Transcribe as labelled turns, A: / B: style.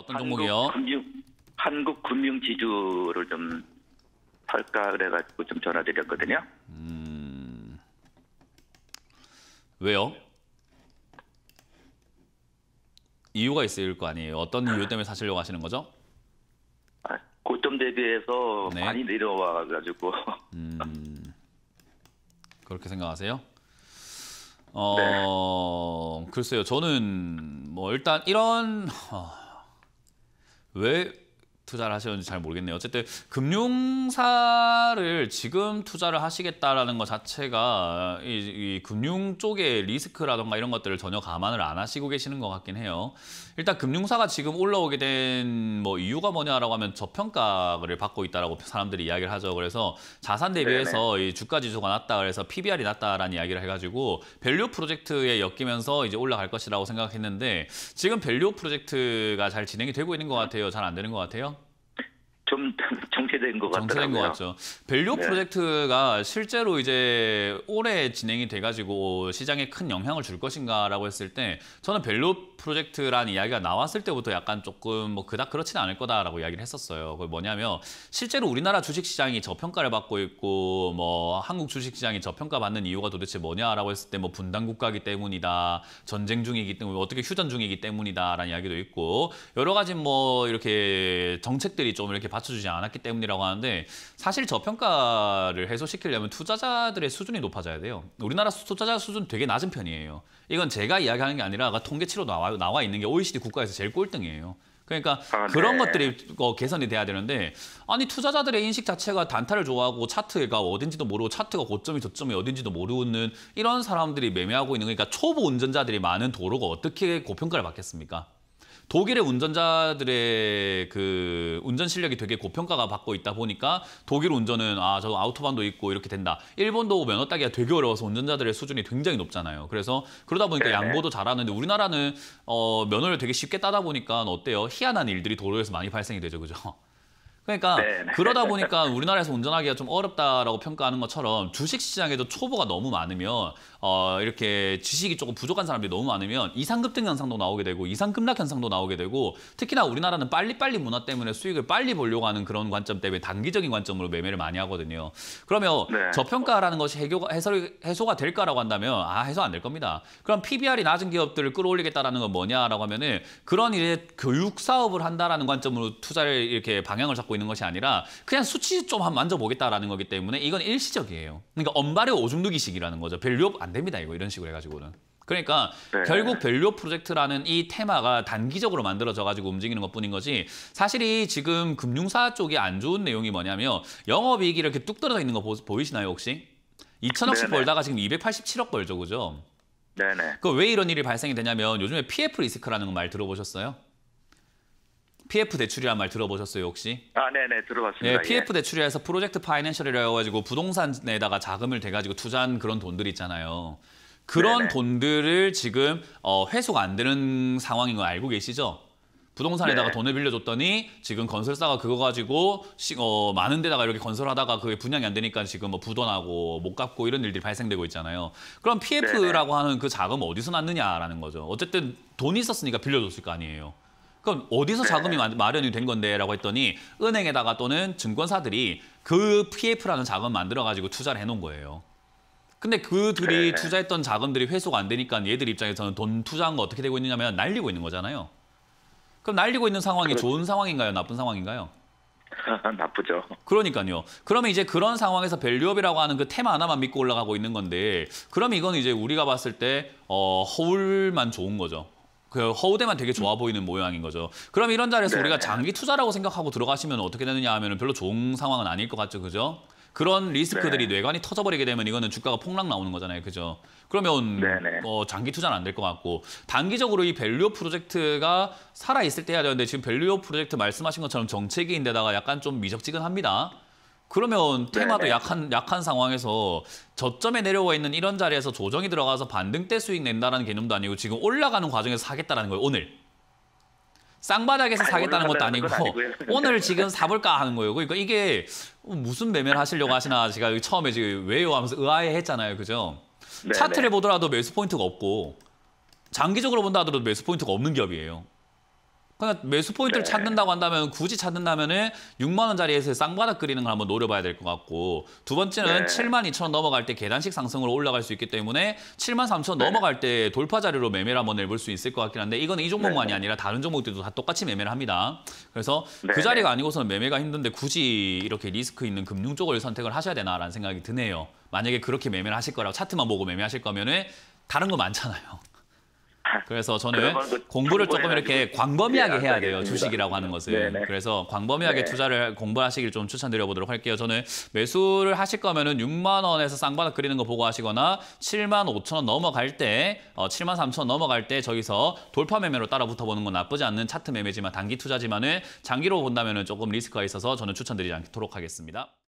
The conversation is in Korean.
A: 어떤 종목이요?
B: 한국 금융 지주를 좀 팔까 그래가지고 좀 전화드렸거든요.
A: 왜요? 이유가 있을 거 아니에요. 어떤 이유 때문에 사시려고 하시는 거죠?
B: 고점 대비해서
A: 네.
B: 많이 내려와가지고.
A: 그렇게 생각하세요?
B: 네.
A: 글쎄요. 저는 뭐 일단 이런 왜 투자를 하시는지 잘 모르겠네요. 어쨌든 금융사를 지금 투자를 하시겠다라는 것 자체가 이 금융 쪽의 리스크라던가 이런 것들을 전혀 감안을 안 하시고 계시는 것 같긴 해요. 일단 금융사가 지금 올라오게 된 뭐 이유가 뭐냐라고 하면 저평가를 받고 있다라고 사람들이 이야기를 하죠. 그래서 자산 대비해서 이 주가 지수가 낮다 그래서 PBR이 낮다라는 이야기를 해가지고 밸류 프로젝트에 엮이면서 이제 올라갈 것이라고 생각했는데 지금 밸류 프로젝트가 잘 진행이 되고 있는 것 같아요. 잘 안 되는 것 같아요?
B: 좀 정체된 것 같더라고요.
A: 정체된 것 같죠. 밸류
B: 네.
A: 프로젝트가 실제로 이제 올해 진행이 돼가지고 시장에 큰 영향을 줄 것인가라고 했을 때 저는 밸류 프로젝트란 이야기가 나왔을 때부터 약간 조금 뭐 그닥 그렇지는 않을 거다라고 이야기를 했었어요. 그게 뭐냐면 실제로 우리나라 주식시장이 저평가를 받고 있고 뭐 한국 주식시장이 저평가받는 이유가 도대체 뭐냐라고 했을 때 뭐 분단 국가이기 때문이다, 전쟁 중이기 때문에 어떻게 휴전 중이기 때문이다라는 이야기도 있고 여러 가지 뭐 이렇게 정책들이 좀 이렇게 받쳐주지 않았기 때문이라고 하는데 사실 저평가를 해소시키려면 투자자들의 수준이 높아져야 돼요. 우리나라 투자자 수준 되게 낮은 편이에요. 이건 제가 이야기하는 게 아니라 통계치로 나와 있는 게 OECD 국가에서 제일 꼴등이에요. 그러니까 그런 것들이 개선이 돼야 되는데 아니 투자자들의 인식 자체가 단타를 좋아하고 차트가 어딘지도 모르고 차트가 고점이 저점이 어딘지도 모르는 이런 사람들이 매매하고 있는 거니까 초보 운전자들이 많은 도로가 어떻게 고평가를 받겠습니까? 독일의 운전자들의 그 운전 실력이 되게 고평가가 받고 있다 보니까 독일 운전은 저 아우토반도 있고 이렇게 된다. 일본도 면허 따기가 되게 어려워서 운전자들의 수준이 굉장히 높잖아요. 그래서 그러다 보니까 양보도 잘하는데 우리나라는 면허를 되게 쉽게 따다 보니까 어때요? 희한한 일들이 도로에서 많이 발생이 되죠. 그죠? 그러니까 그러다 보니까 우리나라에서 운전하기가 좀 어렵다라고 평가하는 것처럼 주식시장에도 초보가 너무 많으면 이렇게 지식이 조금 부족한 사람들이 너무 많으면 이상급등 현상도 나오게 되고 이상급락 현상도 나오게 되고 특히나 우리나라는 빨리빨리 문화 때문에 수익을 빨리 보려고 하는 그런 관점 때문에 단기적인 관점으로 매매를 많이 하거든요. 그러면 저평가라는 것이 해소가 될까라고 한다면 해소 안 될 겁니다. 그럼 PBR이 낮은 기업들을 끌어올리겠다라는 건 뭐냐라고 하면은 그런 일에 교육 사업을 한다라는 관점으로 투자를 이렇게 방향을 잡고 있는 것이 아니라 그냥 수치 좀 한번 만져보겠다라는 거기 때문에 이건 일시적이에요. 그러니까 언발의 오줌 누기식이라는 거죠. 밸류업 안 됩니다. 이런 식으로 해가지고는. 그러니까 결국 밸류 프로젝트라는 이 테마가 단기적으로 만들어져 가지고 움직이는 것뿐인 거지 사실이 지금 금융사 쪽이 안 좋은 내용이 뭐냐면 영업이익이 이렇게 뚝 떨어져 있는 거 보이시나요 혹시? 2천억씩 벌다가 지금 287억 벌죠. 그죠?
B: 네네.
A: 그 왜 이런 일이 발생이 되냐면 요즘에 PF 리스크라는 말 들어보셨어요? PF 대출이라는 말 들어보셨어요 혹시?
B: 네네 들어봤습니다.
A: 네, PF 대출이라서 프로젝트 파이낸셜이라고 해가지고 부동산에다가 자금을 대가지고 투자한 그런 돈들 있잖아요. 그런 돈들을 지금 회수가 안 되는 상황인 거 알고 계시죠? 부동산에다가 돈을 빌려줬더니 지금 건설사가 그거 가지고 많은 데다가 이렇게 건설하다가 그게 분양이 안 되니까 지금 뭐 부도나고 못 갚고 이런 일들이 발생되고 있잖아요. 그럼 PF라고 하는 그 자금 어디서 났느냐라는 거죠. 어쨌든 돈이 있었으니까 빌려줬을 거 아니에요. 그럼 어디서 자금이 마련이 된 건데라고 했더니 은행에다가 또는 증권사들이 그 PF라는 자금 만들어가지고 투자를 해놓은 거예요. 근데 그들이 투자했던 자금들이 회수가 안 되니까 얘들 입장에서는 돈 투자한 거 어떻게 되고 있느냐면 날리고 있는 거잖아요. 그럼 날리고 있는 상황이 좋은 상황인가요? 나쁜 상황인가요?
B: 나쁘죠.
A: 그러니까요. 그러면 이제 그런 상황에서 밸류업이라고 하는 그 테마 하나만 믿고 올라가고 있는 건데 그럼 이건 이제 우리가 봤을 때 허울만 좋은 거죠. 그 허우대만 되게 좋아 보이는 모양인 거죠. 그럼 이런 자리에서 우리가 장기 투자라고 생각하고 들어가시면 어떻게 되느냐 하면 별로 좋은 상황은 아닐 것 같죠. 그죠? 그런 리스크들이 뇌관이 터져버리게 되면 이거는 주가가 폭락 나오는 거잖아요. 그죠? 그러면 장기 투자는 안 될 것 같고 단기적으로 이 밸류업 프로젝트가 살아있을 때 해야 되는데 지금 밸류업 프로젝트 말씀하신 것처럼 정체기인데다가 약간 좀 미적지근합니다. 그러면 테마도 약한 상황에서 저점에 내려와 있는 이런 자리에서 조정이 들어가서 반등 때 수익 낸다는 개념도 아니고 지금 올라가는 과정에서 사겠다는 거예요. 오늘. 쌍바닥에서 사겠다는 것도 아니고 오늘 지금 사볼까 하는 거예요. 그러니까 이게 무슨 매매를 하시려고 하시나 제가 처음에 지금 왜요 하면서 의아해 했잖아요. 그죠? 차트를 보더라도 매수 포인트가 없고 장기적으로 본다 하더라도 매수 포인트가 없는 기업이에요. 그러니까 매수 포인트를
B: 네.
A: 찾는다고 한다면 굳이 찾는다면은 6만 원짜리에서 쌍바닥 그리는 걸 한번 노려봐야 될 것 같고 두 번째는
B: 네.
A: 7만 2천 원 넘어갈 때 계단식 상승으로 올라갈 수 있기 때문에 7만 3천 원 넘어갈 때 돌파 자리로 매매를 한번 내볼 수 있을 것 같긴 한데 이거는 이 종목만이 아니라 다른 종목들도 다 똑같이 매매를 합니다. 그래서 그
B: 네.
A: 자리가 아니고서는 매매가 힘든데 굳이 이렇게 리스크 있는 금융 쪽을 선택을 하셔야 되나라는 생각이 드네요. 만약에 그렇게 매매를 하실 거라고 차트만 보고 매매하실 거면은 다른 거 많잖아요. 그래서 저는
B: 그러면 그
A: 공부를 조금
B: 참고해가지고
A: 이렇게 광범위하게
B: 네,
A: 해야 돼요.
B: 알겠습니다.
A: 주식이라고 하는 것은.
B: 네네.
A: 그래서 광범위하게
B: 네.
A: 투자를 공부하시길 좀 추천드려 보도록 할게요. 저는 매수를 하실 거면은 6만 원에서 쌍바닥 그리는 거 보고 하시거나 7만 5천 원 넘어갈 때 7만 3천 원 넘어갈 때 저기서 돌파 매매로 따라 붙어 보는 건 나쁘지 않는 차트 매매지만 단기 투자지만은 장기로 본다면은 조금 리스크가 있어서 저는 추천드리지 않도록 하겠습니다.